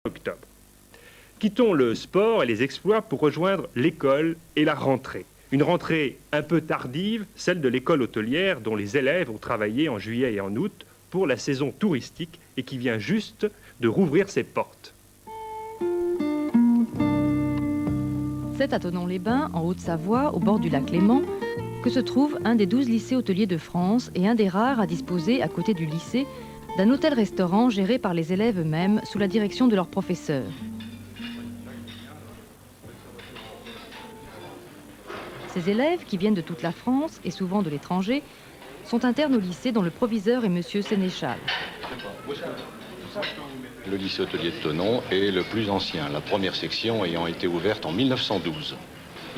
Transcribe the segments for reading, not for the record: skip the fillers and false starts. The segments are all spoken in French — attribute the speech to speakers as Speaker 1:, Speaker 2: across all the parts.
Speaker 1: octobre. Quittons le sport et les exploits pour rejoindre l'école et la rentrée. Une rentrée un peu tardive, celle de l'école hôtelière dont les élèves ont travaillé en juillet et en août pour la saison touristique et qui vient juste de rouvrir ses portes.
Speaker 2: C'est à Thonon-les-Bains, en Haute-Savoie, au bord du lac Léman, que se trouve un des 12 lycées hôteliers de France et un des rares à disposer, à côté du lycée, d'un hôtel-restaurant géré par les élèves eux-mêmes sous la direction de leurs professeurs. Ces élèves, qui viennent de toute la France et souvent de l'étranger, sont internes au lycée dont le proviseur est M. Sénéchal.
Speaker 3: Le lycée hôtelier de Thonon est le plus ancien, la première section ayant été ouverte en 1912.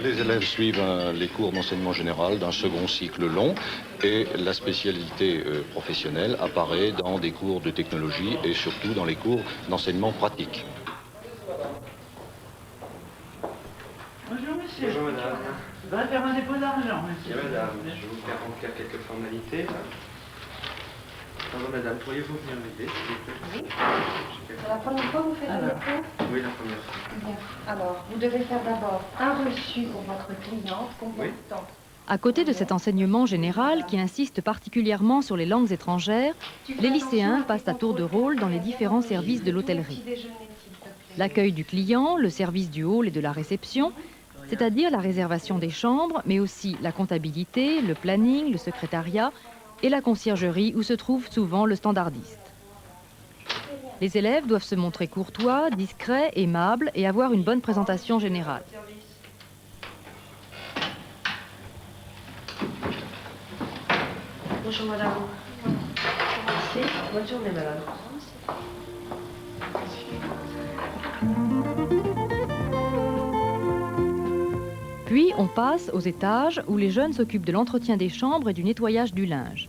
Speaker 3: Les élèves suivent les cours d'enseignement général d'un second cycle long et la spécialité professionnelle apparaît dans des cours de technologie et surtout dans les cours d'enseignement pratique.
Speaker 4: Bonjour monsieur.
Speaker 5: Bonjour madame.
Speaker 4: Je voudrais faire un dépôt d'argent, monsieur.
Speaker 5: Bien madame, je vais vous faire remplir quelques formalités. Bonjour madame, pourriez-vous venir m'aider s'il vous plaît?
Speaker 6: Oui. C'est la première fois que vous faites un dépôt?
Speaker 5: Oui, la première fois.
Speaker 6: Bien. Alors, vous devez faire d'abord un reçu pour votre cliente comportant.
Speaker 2: À côté de cet enseignement général qui insiste particulièrement sur les langues étrangères, les lycéens passent à tour de rôle dans les différents services de l'hôtellerie. L'accueil du client, le service du hall et de la réception, c'est-à-dire la réservation des chambres, mais aussi la comptabilité, le planning, le secrétariat et la conciergerie où se trouve souvent le standardiste. Les élèves doivent se montrer courtois, discrets, aimables et avoir une bonne présentation générale.
Speaker 6: Bonjour madame. Merci. Bonne journée madame.
Speaker 2: Puis on passe aux étages où les jeunes s'occupent de l'entretien des chambres et du nettoyage du linge.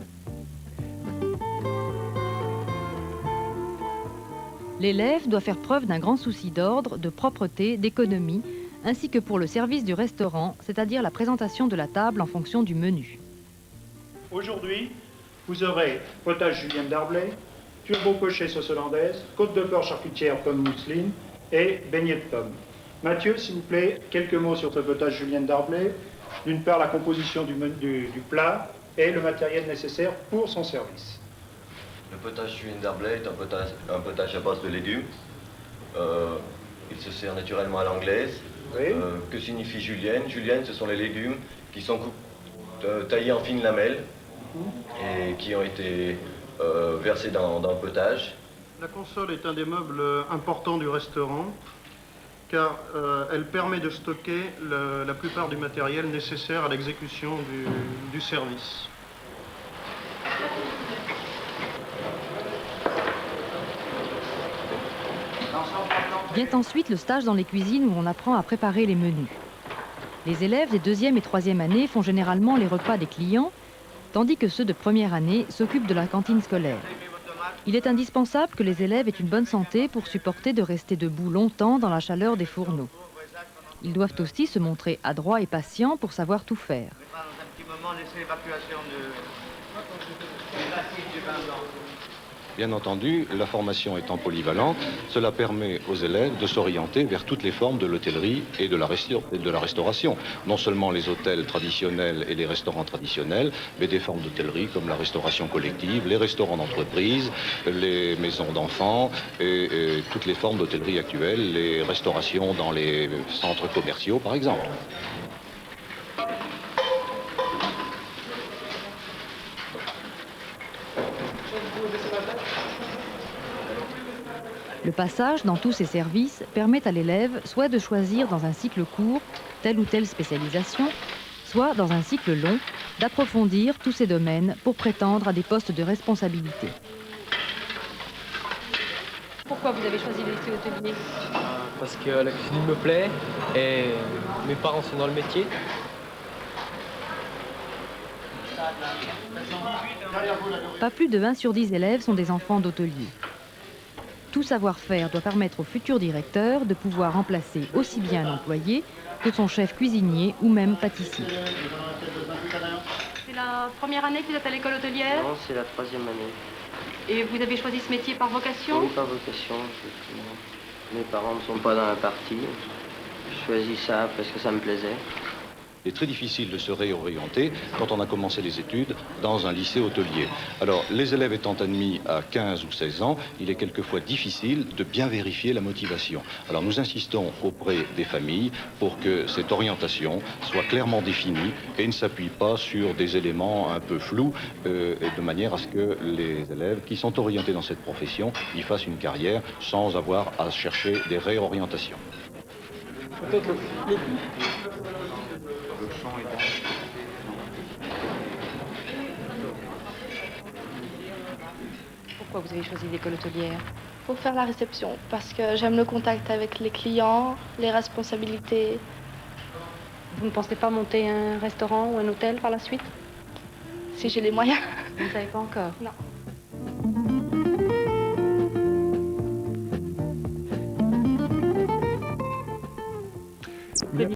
Speaker 2: L'élève doit faire preuve d'un grand souci d'ordre, de propreté, d'économie, ainsi que pour le service du restaurant, c'est-à-dire la présentation de la table en fonction du menu.
Speaker 7: Aujourd'hui, vous aurez potage julienne d'Arblay, turbo poché sauce hollandaise, côte de porc charcutière pomme mousseline et beignet de pommes. Mathieu, s'il vous plaît, quelques mots sur ce potage julienne d'Arblay. D'une part, la composition du plat et le matériel nécessaire pour son service.
Speaker 8: Le potage julienne d'Arblay est un potage à base de légumes. Il se sert naturellement à l'anglaise.
Speaker 7: Oui.
Speaker 8: Que signifie julienne? Julienne, ce sont les légumes qui sont taillés en fines lamelles et qui ont été versés dans le potage.
Speaker 7: La console est un des meubles importants du restaurant, car elle permet de stocker la plupart du matériel nécessaire à l'exécution du service.
Speaker 2: Vient ensuite le stage dans les cuisines où on apprend à préparer les menus. Les élèves des 2e et 3e années font généralement les repas des clients, tandis que ceux de première année s'occupent de la cantine scolaire. Il est indispensable que les élèves aient une bonne santé pour supporter de rester debout longtemps dans la chaleur des fourneaux. Ils doivent aussi se montrer adroits et patients pour savoir tout faire.
Speaker 3: Bien entendu, la formation étant polyvalente, cela permet aux élèves de s'orienter vers toutes les formes de l'hôtellerie et de la restauration. Non seulement les hôtels traditionnels et les restaurants traditionnels, mais des formes d'hôtellerie comme la restauration collective, les restaurants d'entreprise, les maisons d'enfants et toutes les formes d'hôtellerie actuelles, les restaurations dans les centres commerciaux par exemple.
Speaker 2: Le passage dans tous ces services permet à l'élève soit de choisir dans un cycle court telle ou telle spécialisation, soit dans un cycle long d'approfondir tous ces domaines pour prétendre à des postes de responsabilité.
Speaker 9: Pourquoi vous avez choisi le lycée hôtelier?
Speaker 5: Parce que la cuisine me plaît et mes parents sont dans le métier.
Speaker 2: Pas plus de 1 sur 10 élèves sont des enfants d'hôteliers. Tout savoir-faire doit permettre au futur directeur de pouvoir remplacer aussi bien l'employé que son chef cuisinier ou même pâtissier.
Speaker 9: C'est la première année que vous êtes à l'école hôtelière?
Speaker 5: Non, c'est la 3e année.
Speaker 9: Et vous avez choisi ce métier par vocation?
Speaker 5: Oui, par vocation, effectivement.
Speaker 10: Mes parents ne sont pas dans la partie. Je choisis ça parce que ça me plaisait.
Speaker 3: Il est très difficile de se réorienter quand on a commencé les études dans un lycée hôtelier. Alors, les élèves étant admis à 15 ou 16 ans, il est quelquefois difficile de bien vérifier la motivation. Alors, nous insistons auprès des familles pour que cette orientation soit clairement définie et ne s'appuie pas sur des éléments un peu flous, et de manière à ce que les élèves qui sont orientés dans cette profession y fassent une carrière sans avoir à chercher des réorientations.
Speaker 9: Pourquoi vous avez choisi l'école hôtelière?
Speaker 11: Pour faire la réception, parce que j'aime le contact avec les clients, les responsabilités.
Speaker 9: Vous ne pensez pas monter un restaurant ou un hôtel par la suite?
Speaker 11: Si j'ai les moyens.
Speaker 9: Vous ne savez pas encore?
Speaker 11: Non.